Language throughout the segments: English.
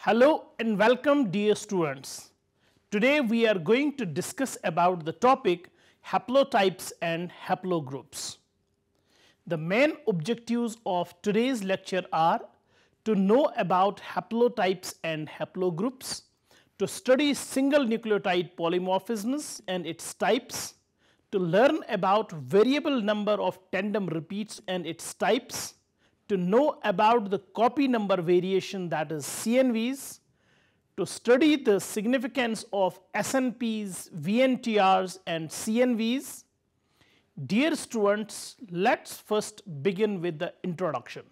Hello and welcome dear students. Today we are going to discuss about the topic haplotypes and haplogroups. The main objectives of today's lecture are to know about haplotypes and haplogroups, to study single nucleotide polymorphisms and its types, to learn about variable number of tandem repeats and its types, to know about the copy number variation, that is CNVs, to study the significance of SNPs, VNTRs and CNVs. Dear students, let us first begin with the introduction.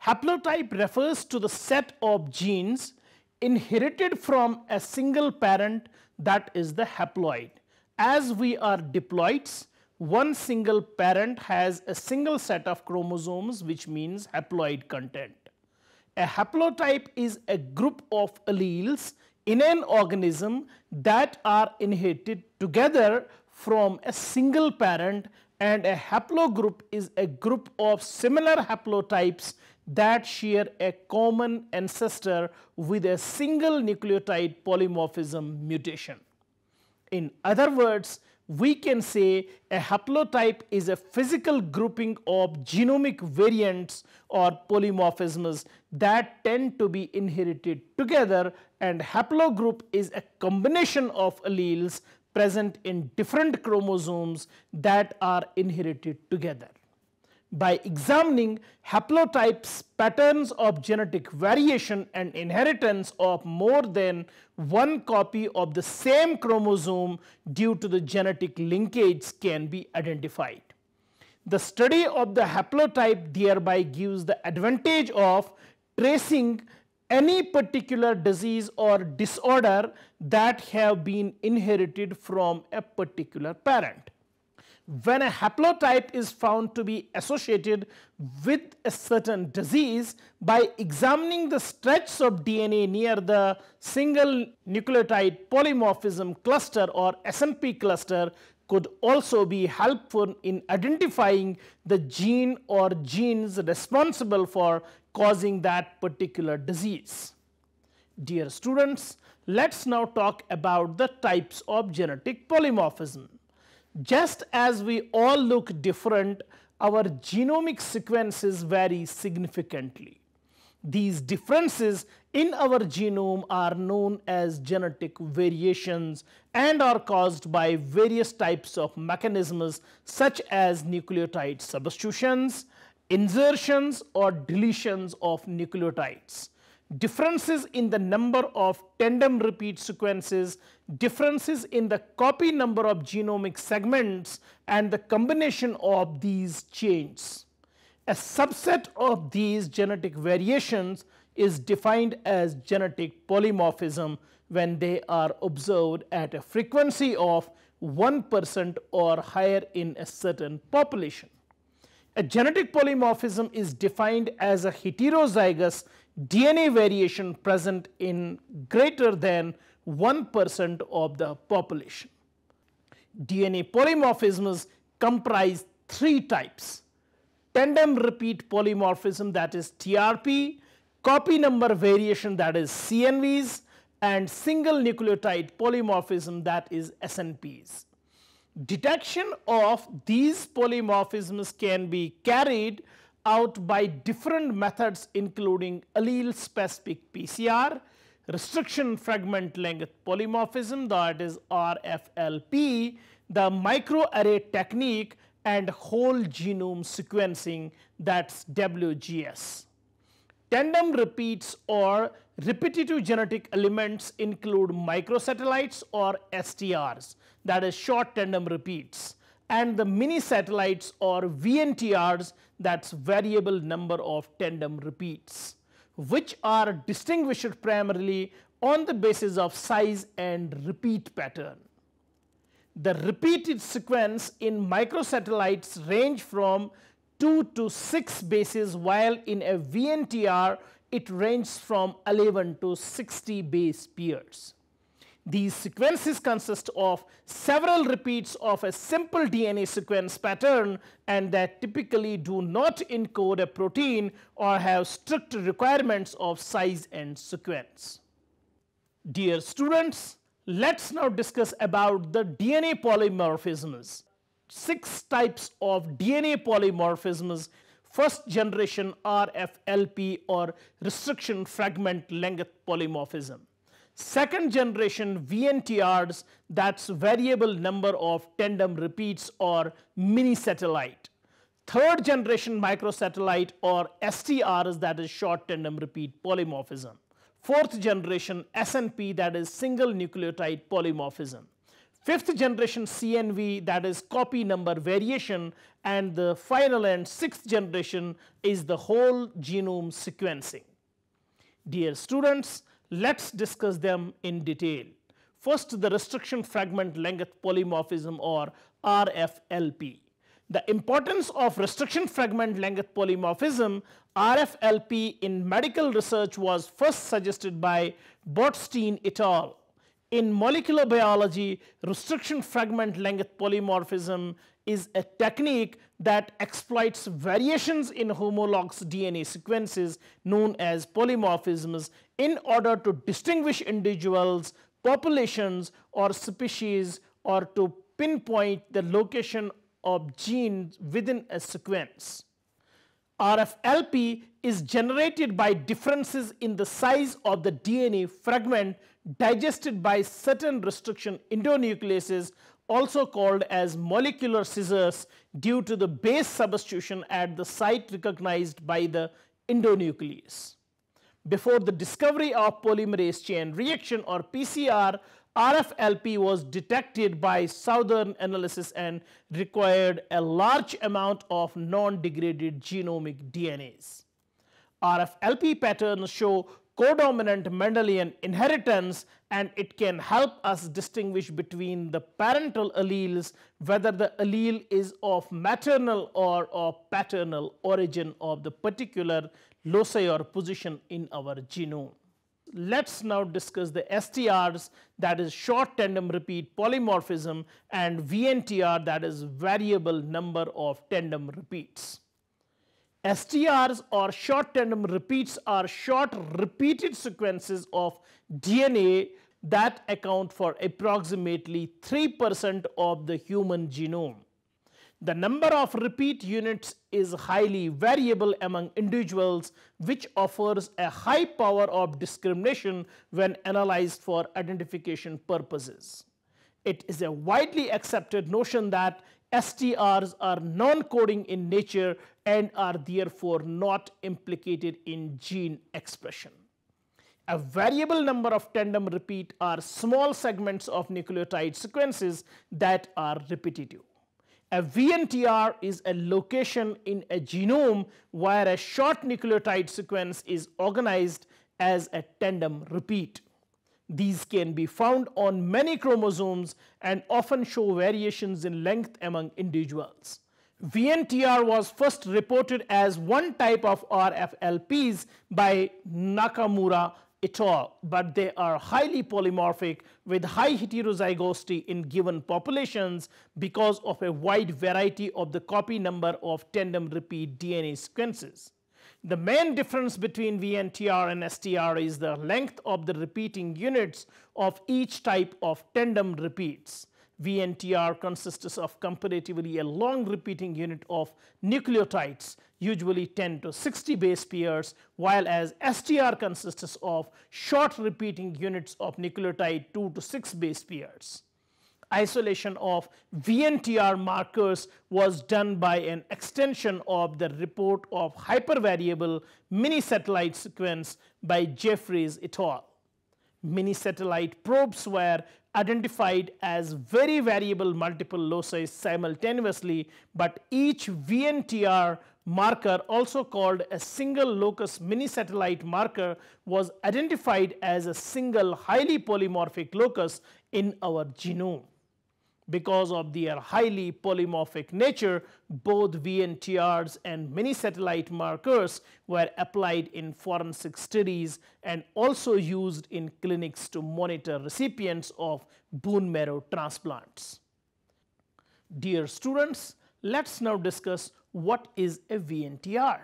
Haplotype refers to the set of genes inherited from a single parent, that is the haploid. As we are diploids, one single parent has a single set of chromosomes, which means haploid content. A haplotype is a group of alleles in an organism that are inherited together from a single parent, and a haplogroup is a group of similar haplotypes that share a common ancestor with a single nucleotide polymorphism mutation. In other words, we can say a haplotype is a physical grouping of genomic variants or polymorphisms that tend to be inherited together, and haplogroup is a combination of alleles present in different chromosomes that are inherited together. By examining haplotypes, patterns of genetic variation and inheritance of more than one copy of the same chromosome due to the genetic linkage can be identified. The study of the haplotype thereby gives the advantage of tracing any particular disease or disorder that have been inherited from a particular parent. When a haplotype is found to be associated with a certain disease, by examining the stretches of DNA near the single nucleotide polymorphism cluster or SNP cluster could also be helpful in identifying the gene or genes responsible for causing that particular disease. Dear students, let us now talk about the types of genetic polymorphism. Just as we all look different, our genomic sequences vary significantly. These differences in our genome are known as genetic variations and are caused by various types of mechanisms such as nucleotide substitutions, insertions or deletions of nucleotides. Differences in the number of tandem repeat sequences, differences in the copy number of genomic segments, and the combination of these chains. A subset of these genetic variations is defined as genetic polymorphism when they are observed at a frequency of 1% or higher in a certain population. A genetic polymorphism is defined as a heterozygous DNA variation present in greater than 1% of the population. DNA polymorphisms comprise three types: tandem repeat polymorphism, that is TRP, copy number variation, that is CNVs, and single nucleotide polymorphism, that is SNPs. Detection of these polymorphisms can be carried out by different methods, including allele specific PCR, restriction fragment length polymorphism, that is RFLP, the microarray technique, and whole genome sequencing, that's WGS. Tandem repeats or repetitive genetic elements include microsatellites or STRs, that is short tandem repeats, and the mini satellites or VNTRs, that's variable number of tandem repeats, which are distinguished primarily on the basis of size and repeat pattern. The repeated sequence in microsatellites range from 2 to 6 bases, while in a VNTR it ranges from 11 to 60 base pairs. These sequences consist of several repeats of a simple DNA sequence pattern and that typically do not encode a protein or have strict requirements of size and sequence. Dear students, let's now discuss about the DNA polymorphisms. 6 types of DNA polymorphisms. First generation RFLP or restriction fragment length polymorphism. Second generation VNTRs, that's variable number of tandem repeats or mini satellite. Third generation microsatellite or STRs, that is short tandem repeat polymorphism. Fourth generation SNP, that is single nucleotide polymorphism. Fifth generation CNV, that is copy number variation, and the final and sixth generation is the whole genome sequencing. Dear students, let's discuss them in detail. First, the restriction fragment length polymorphism or RFLP. The importance of restriction fragment length polymorphism, RFLP, in medical research was first suggested by Botstein et al. In molecular biology, restriction fragment length polymorphism is a technique that exploits variations in homologous DNA sequences known as polymorphisms in order to distinguish individuals, populations, or species, or to pinpoint the location of genes within a sequence. RFLP is generated by differences in the size of the DNA fragment digested by certain restriction endonucleases, also called as molecular scissors, due to the base substitution at the site recognized by the endonuclease. Before the discovery of polymerase chain reaction or PCR, RFLP was detected by Southern analysis and required a large amount of non-degraded genomic DNAs. RFLP patterns show codominant Mendelian inheritance, and it can help us distinguish between the parental alleles, whether the allele is of maternal or of paternal origin of the particular loci or position in our genome. Let's now discuss the STRs, that is short tandem repeat polymorphism, and VNTR, that is variable number of tandem repeats. STRs or short tandem repeats are short repeated sequences of DNA that account for approximately 3% of the human genome. The number of repeat units is highly variable among individuals, which offers a high power of discrimination when analyzed for identification purposes. It is a widely accepted notion that STRs are non-coding in nature and are therefore not implicated in gene expression. A variable number of tandem repeat are small segments of nucleotide sequences that are repetitive. A VNTR is a location in a genome where a short nucleotide sequence is organized as a tandem repeat. These can be found on many chromosomes and often show variations in length among individuals. VNTR was first reported as one type of RFLPs by Nakamura et al., but they are highly polymorphic with high heterozygosity in given populations because of a wide variety of the copy number of tandem repeat DNA sequences. The main difference between VNTR and STR is the length of the repeating units of each type of tandem repeats. VNTR consists of comparatively a long repeating unit of nucleotides, usually 10 to 60 base pairs, while as STR consists of short repeating units of nucleotide 2 to 6 base pairs. Isolation of VNTR markers was done by an extension of the report of hypervariable mini-satellite sequence by Jeffries et al. Mini-satellite probes were identified as very variable multiple loci simultaneously, but each VNTR marker, also called a single locus mini-satellite marker, was identified as a single highly polymorphic locus in our genome. Because of their highly polymorphic nature, both VNTRs and mini satellite markers were applied in forensic studies and also used in clinics to monitor recipients of bone marrow transplants. Dear students, let's now discuss what is a VNTR.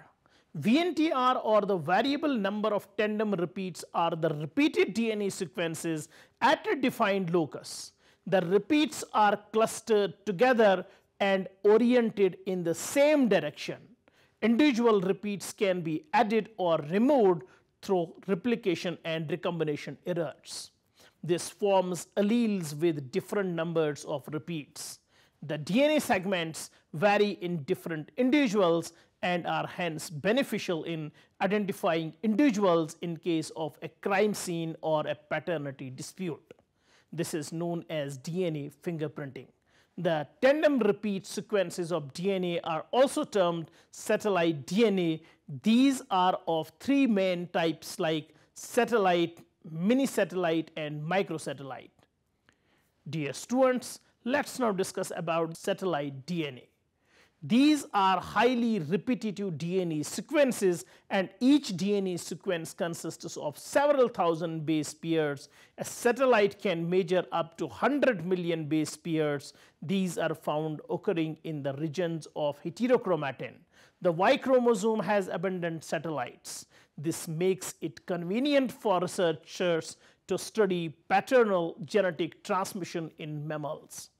VNTR, or the variable number of tandem repeats, are the repeated DNA sequences at a defined locus. The repeats are clustered together and oriented in the same direction. Individual repeats can be added or removed through replication and recombination errors. This forms alleles with different numbers of repeats. The DNA segments vary in different individuals and are hence beneficial in identifying individuals in case of a crime scene or a paternity dispute. This is known as DNA fingerprinting. The tandem repeat sequences of DNA are also termed satellite DNA. These are of three main types like satellite, mini satellite, and microsatellite. Dear students, let's now discuss about satellite DNA. These are highly repetitive DNA sequences, and each DNA sequence consists of several thousand base pairs. A satellite can measure up to 100 million base pairs. These are found occurring in the regions of heterochromatin. The Y chromosome has abundant satellites. This makes it convenient for researchers to study paternal genetic transmission in mammals.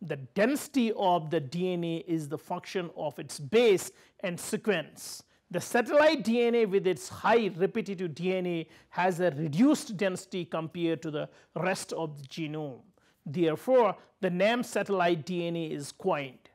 The density of the DNA is the function of its base and sequence. The satellite DNA with its high repetitive DNA has a reduced density compared to the rest of the genome. Therefore, the name satellite DNA is coined.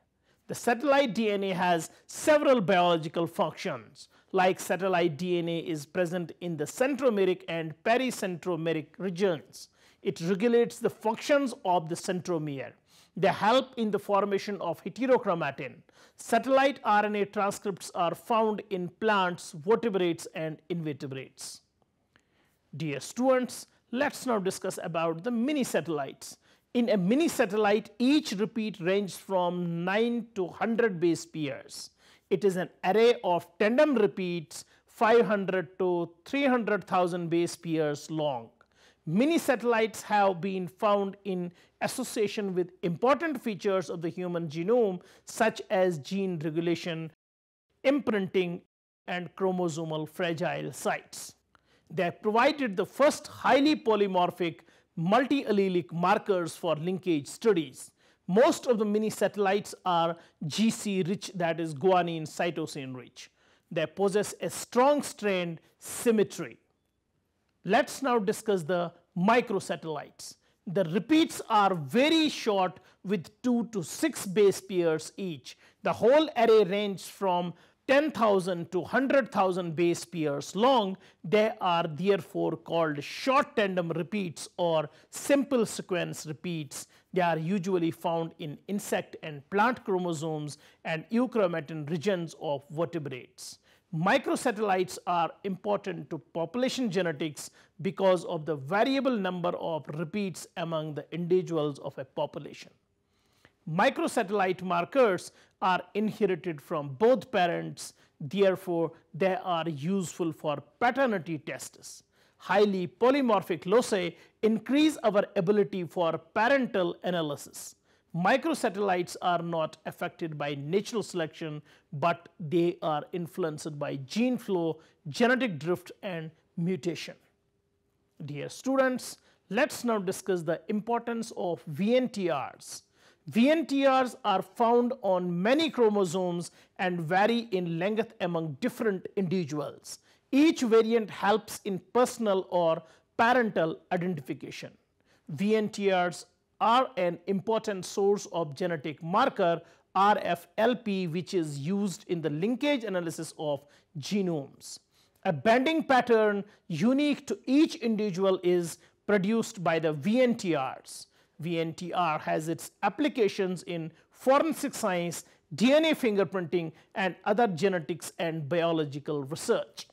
The satellite DNA has several biological functions. Like satellite DNA is present in the centromeric and pericentromeric regions. It regulates the functions of the centromere. They help in the formation of heterochromatin. Satellite RNA transcripts are found in plants, vertebrates, and invertebrates. Dear students, let's now discuss about the mini satellites. In a mini satellite, each repeat ranges from 9 to 100 base pairs. It is an array of tandem repeats 500 to 300,000 base pairs long. Mini satellites have been found in association with important features of the human genome such as gene regulation, imprinting, and chromosomal fragile sites. They have provided the first highly polymorphic multi-allelic markers for linkage studies. Most of the mini satellites are GC rich, that is guanine cytosine rich. They possess a strong strand symmetry. Let's now discuss the microsatellites. The repeats are very short with 2 to 6 base pairs each. The whole array ranges from 10,000 to 100,000 base pairs long. They are therefore called short tandem repeats or simple sequence repeats. They are usually found in insect and plant chromosomes and euchromatin regions of vertebrates. Microsatellites are important to population genetics because of the variable number of repeats among the individuals of a population. Microsatellite markers are inherited from both parents, therefore they are useful for paternity tests. Highly polymorphic loci increase our ability for parental analysis. Microsatellites are not affected by natural selection, but they are influenced by gene flow, genetic drift, and mutation. Dear students, let's now discuss the importance of VNTRs. VNTRs are found on many chromosomes and vary in length among different individuals. Each variant helps in personal or parental identification. VNTRs are an important source of genetic marker RFLP, which is used in the linkage analysis of genomes. A bending pattern unique to each individual is produced by the VNTRs. VNTR has its applications in forensic science, DNA fingerprinting, and other genetics and biological research.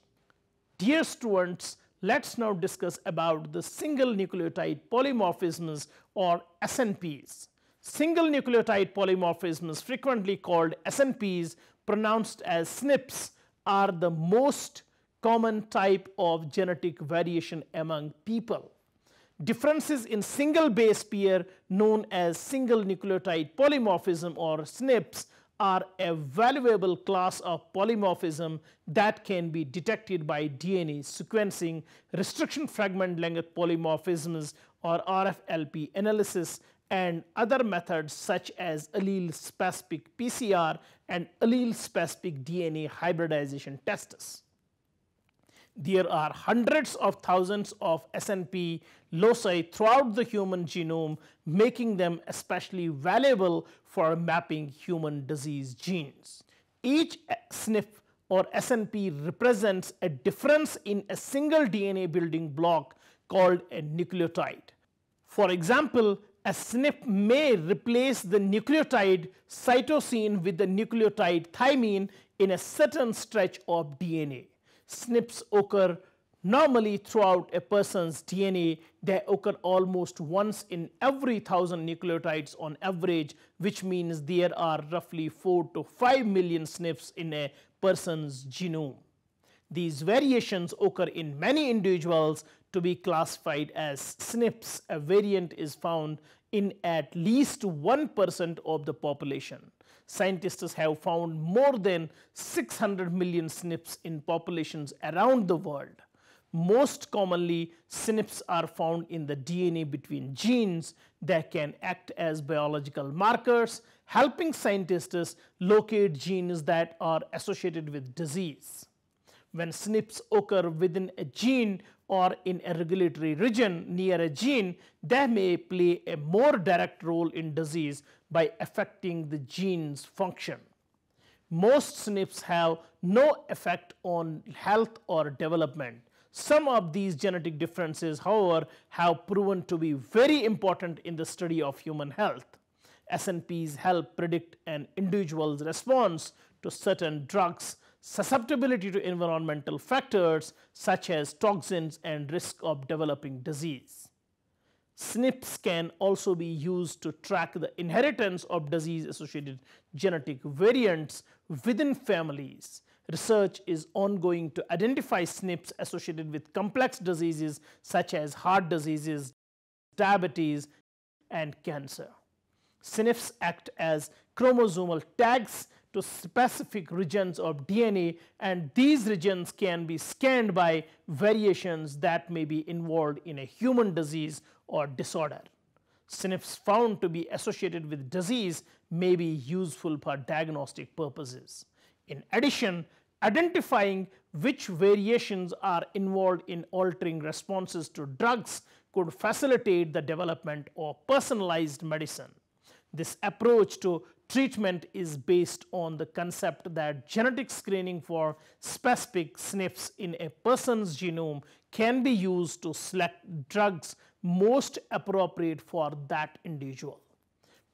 Dear students, let's now discuss about the single nucleotide polymorphisms or SNPs. Single nucleotide polymorphisms, frequently called SNPs, pronounced as SNPs, are the most common type of genetic variation among people. Differences in single base pair, known as single nucleotide polymorphism or SNPs, are a valuable class of polymorphism that can be detected by DNA sequencing, restriction fragment length polymorphisms or RFLP analysis, and other methods such as allele specific PCR and allele specific DNA hybridization tests. There are hundreds of thousands of SNP loci throughout the human genome, making them especially valuable for mapping human disease genes. Each SNP or SNP represents a difference in a single DNA building block called a nucleotide. For example, a SNP may replace the nucleotide cytosine with the nucleotide thymine in a certain stretch of DNA. SNPs occur normally throughout a person's DNA. They occur almost once in every 1,000 nucleotides on average, which means there are roughly 4 to 5 million SNPs in a person's genome. These variations occur in many individuals to be classified as SNPs. A variant is found in at least 1% of the population. Scientists have found more than 600 million SNPs in populations around the world. Most commonly, SNPs are found in the DNA between genes that can act as biological markers, helping scientists locate genes that are associated with disease. When SNPs occur within a gene or in a regulatory region near a gene, they may play a more direct role in disease by affecting the gene's function. Most SNPs have no effect on health or development. Some of these genetic differences, however, have proven to be very important in the study of human health. SNPs help predict an individual's response to certain drugs, susceptibility to environmental factors such as toxins, and risk of developing disease. SNPs can also be used to track the inheritance of disease-associated genetic variants within families. Research is ongoing to identify SNPs associated with complex diseases such as heart diseases, diabetes, and cancer. SNPs act as chromosomal tags to specific regions of DNA, and these regions can be scanned by variations that may be involved in a human disease or disorder. SNPs found to be associated with disease may be useful for diagnostic purposes. In addition, identifying which variations are involved in altering responses to drugs could facilitate the development of personalized medicine. This approach to treatment is based on the concept that genetic screening for specific SNPs in a person's genome can be used to select drugs most appropriate for that individual.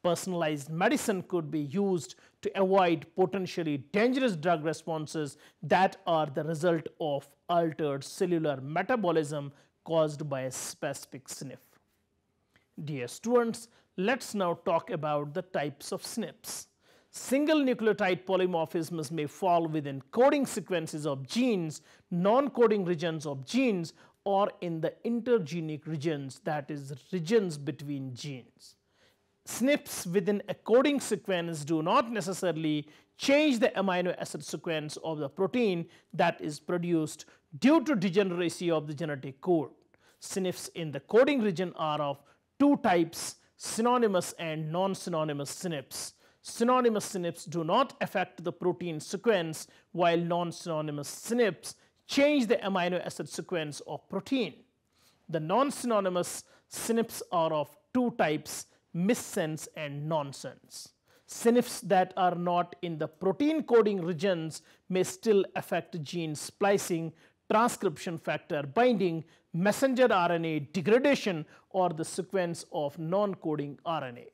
Personalized medicine could be used to avoid potentially dangerous drug responses that are the result of altered cellular metabolism caused by a specific SNP. Dear students, let's now talk about the types of SNPs. Single nucleotide polymorphisms may fall within coding sequences of genes, non-coding regions of genes, or in the intergenic regions, that is, regions between genes. SNPs within a coding sequence do not necessarily change the amino acid sequence of the protein that is produced due to degeneracy of the genetic code. SNPs in the coding region are of two types: synonymous and non-synonymous SNPs. Synonymous SNPs do not affect the protein sequence, while non-synonymous SNPs change the amino acid sequence of protein. The non-synonymous SNPs are of two types: missense and nonsense. SNPs that are not in the protein coding regions may still affect gene splicing, transcription factor binding, messenger RNA degradation, or the sequence of non-coding RNA.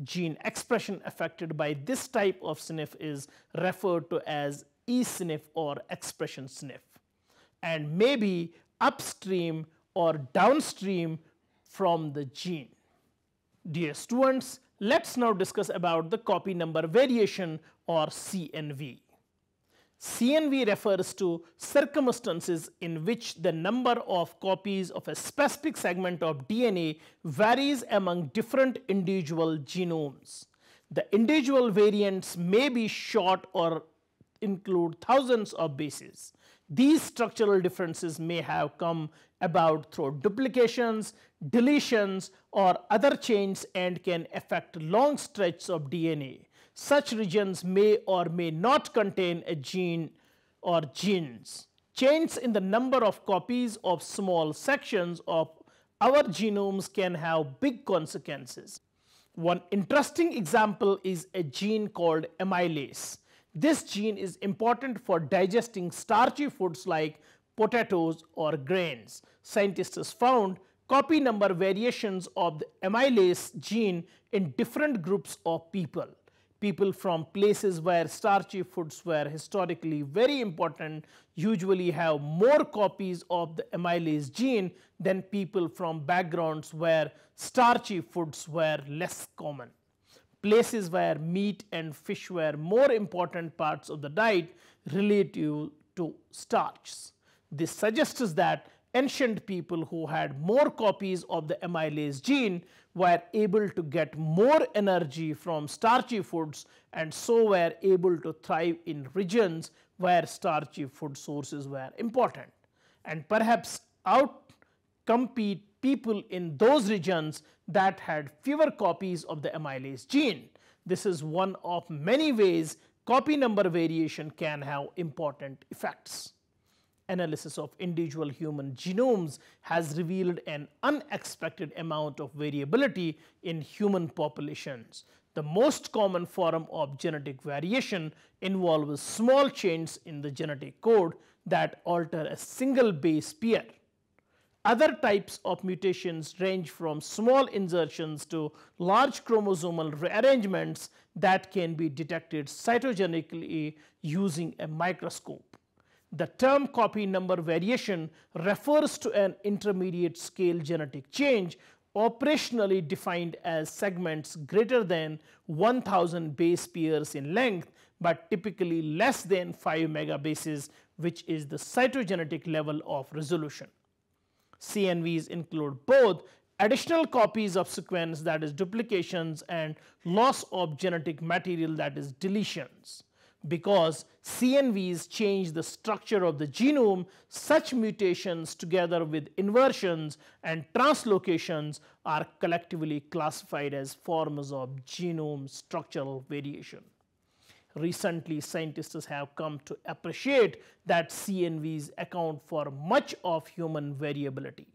Gene expression affected by this type of SNP is referred to as eSNP or expression SNP, and may be upstream or downstream from the gene. Dear students, Let's now discuss about the copy number variation or CNV. CNV refers to circumstances in which the number of copies of a specific segment of DNA varies among different individual genomes. The individual variants may be short or include thousands of bases. These structural differences may have come about through duplications, deletions, or other changes and can affect long stretches of DNA. Such regions may or may not contain a gene or genes. Changes in the number of copies of small sections of our genomes can have big consequences. One interesting example is a gene called amylase. This gene is important for digesting starchy foods like potatoes or grains. Scientists found copy number variations of the amylase gene in different groups of people. People from places where starchy foods were historically very important usually have more copies of the amylase gene than people from backgrounds where starchy foods were less common. Places where meat and fish were more important parts of the diet relative to starch. This suggests that ancient people who had more copies of the amylase gene were able to get more energy from starchy foods and so were able to thrive in regions where starchy food sources were important, and perhaps outcompete people in those regions that had fewer copies of the amylase gene. This is one of many ways copy number variation can have important effects. Analysis of individual human genomes has revealed an unexpected amount of variability in human populations. The most common form of genetic variation involves small changes in the genetic code that alter a single base pair. Other types of mutations range from small insertions to large chromosomal rearrangements that can be detected cytogenically using a microscope. The term copy number variation refers to an intermediate scale genetic change operationally defined as segments greater than 1000 base pairs in length but typically less than 5 megabases, which is the cytogenetic level of resolution. CNVs include both additional copies of sequence, that is duplications, and loss of genetic material, that is deletions. Because CNVs change the structure of the genome, such mutations together with inversions and translocations are collectively classified as forms of genome structural variation. Recently, scientists have come to appreciate that CNVs account for much of human variability.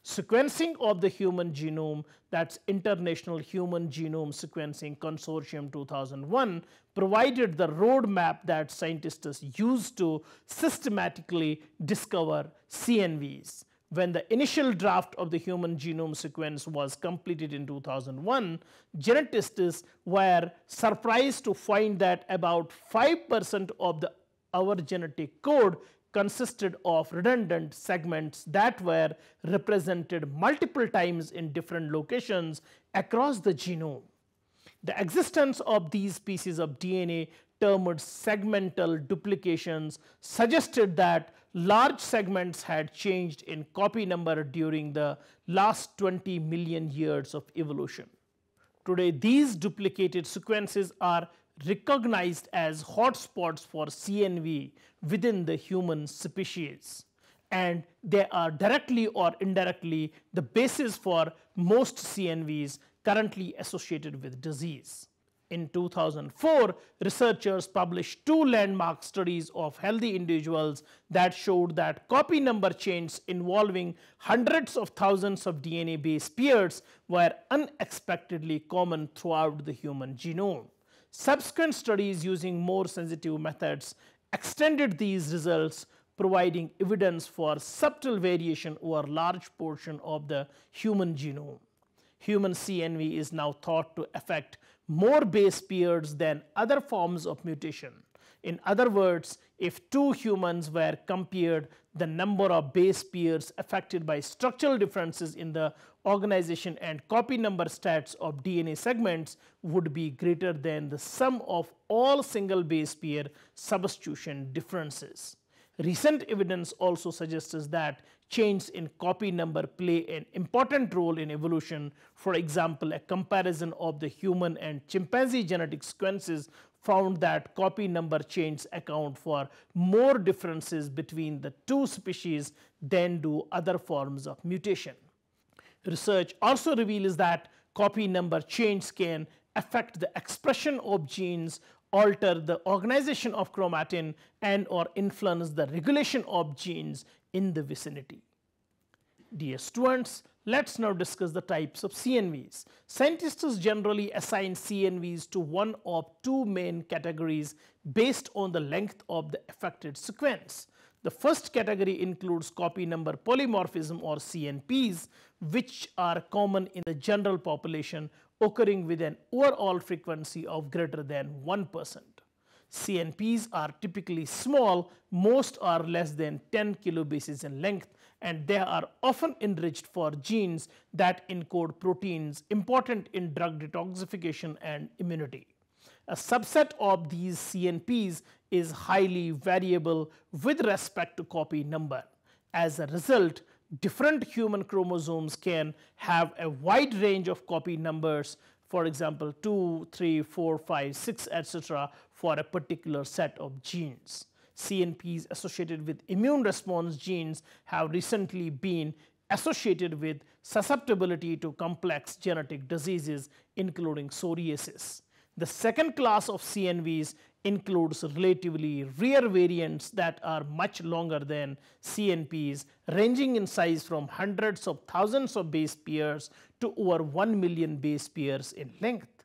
Sequencing of the human genome, that's International Human Genome Sequencing Consortium 2001, provided the roadmap that scientists used to systematically discover CNVs. When the initial draft of the human genome sequence was completed in 2001, geneticists were surprised to find that about 5% of our genetic code consisted of redundant segments that were represented multiple times in different locations across the genome. The existence of these pieces of DNA termed segmental duplications suggested that large segments had changed in copy number during the last 20 million years of evolution. Today, these duplicated sequences are recognized as hotspots for CNV within the human species, and they are directly or indirectly the basis for most CNVs currently associated with disease. In 2004, researchers published 2 landmark studies of healthy individuals that showed that copy number changes involving hundreds of thousands of DNA base pairs were unexpectedly common throughout the human genome. Subsequent studies using more sensitive methods extended these results, providing evidence for subtle variation over large portion of the human genome. Human CNV is now thought to affect more base pairs than other forms of mutation. In other words, if two humans were compared, the number of base pairs affected by structural differences in the organization and copy number stats of DNA segments would be greater than the sum of all single base pair substitution differences. Recent evidence also suggests that changes in copy number play an important role in evolution. For example, a comparison of the human and chimpanzee genetic sequences found that copy number changes account for more differences between the two species than do other forms of mutation. Research also reveals that copy number changes can affect the expression of genes, alter the organization of chromatin, and or influence the regulation of genes in the vicinity. Dear students, let's now discuss the types of CNVs. Scientists generally assign CNVs to one of two main categories based on the length of the affected sequence. The first category includes copy number polymorphism or CNPs, which are common in the general population, occurring with an overall frequency of greater than 1%. CNPs are typically small, most are less than 10 kilobases in length, and they are often enriched for genes that encode proteins important in drug detoxification and immunity. A subset of these CNPs is highly variable with respect to copy number. As a result, different human chromosomes can have a wide range of copy numbers, for example 2, 3, 4, 5, 6, etc. for a particular set of genes. CNPs associated with immune response genes have recently been associated with susceptibility to complex genetic diseases, including psoriasis. The second class of CNVs includes relatively rare variants that are much longer than CNPs, ranging in size from hundreds of thousands of base pairs to over 1 million base pairs in length.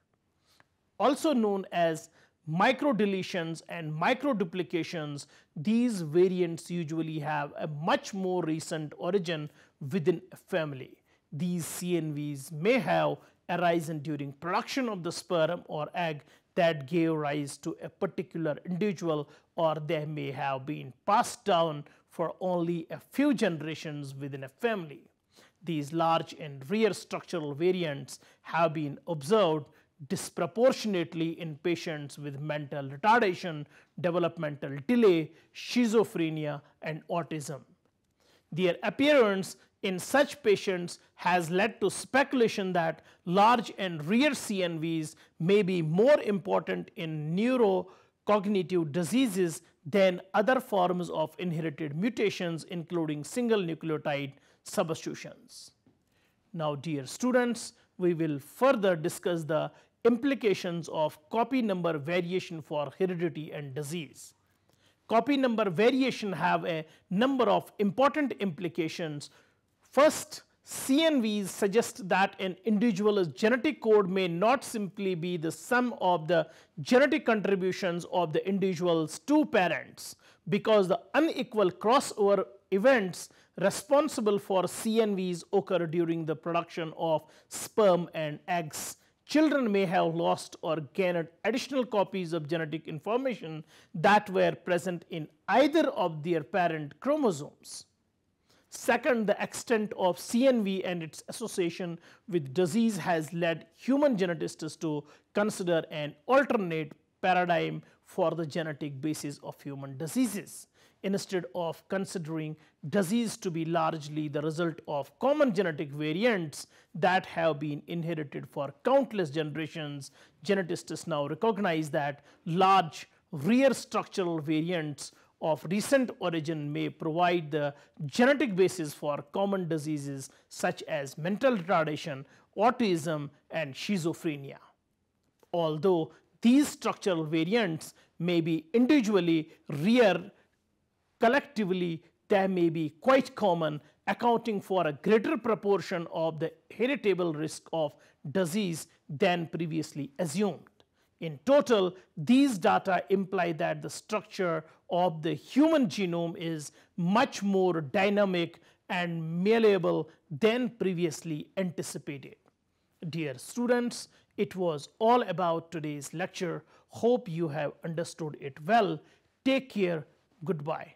Also known as microdeletions and microduplications, these variants usually have a much more recent origin within a family. These CNVs may have arisen during production of the sperm or egg that gave rise to a particular individual, or they may have been passed down for only a few generations within a family. These large and rare structural variants have been observed disproportionately in patients with mental retardation, developmental delay, schizophrenia, and autism. Their appearance in such patients has led to speculation that large and rare CNVs may be more important in neurocognitive diseases than other forms of inherited mutations, including single nucleotide substitutions. Now, dear students, we will further discuss the implications of copy number variation for heredity and disease. Copy number variation have a number of important implications. First, CNVs suggest that an individual's genetic code may not simply be the sum of the genetic contributions of the individual's two parents, because the unequal crossover events responsible for CNVs occur during the production of sperm and eggs. Children may have lost or gained additional copies of genetic information that were present in either of their parent chromosomes. Second, the extent of CNV and its association with disease has led human geneticists to consider an alternate paradigm for the genetic basis of human diseases. Instead of considering disease to be largely the result of common genetic variants that have been inherited for countless generations, geneticists now recognize that large, rare structural variants of recent origin may provide the genetic basis for common diseases such as mental retardation, autism, and schizophrenia. Although these structural variants may be individually rare, collectively they may be quite common, accounting for a greater proportion of the heritable risk of disease than previously assumed. In total, these data imply that the structure of the human genome is much more dynamic and malleable than previously anticipated. Dear students, it was all about today's lecture. Hope you have understood it well. Take care. Goodbye.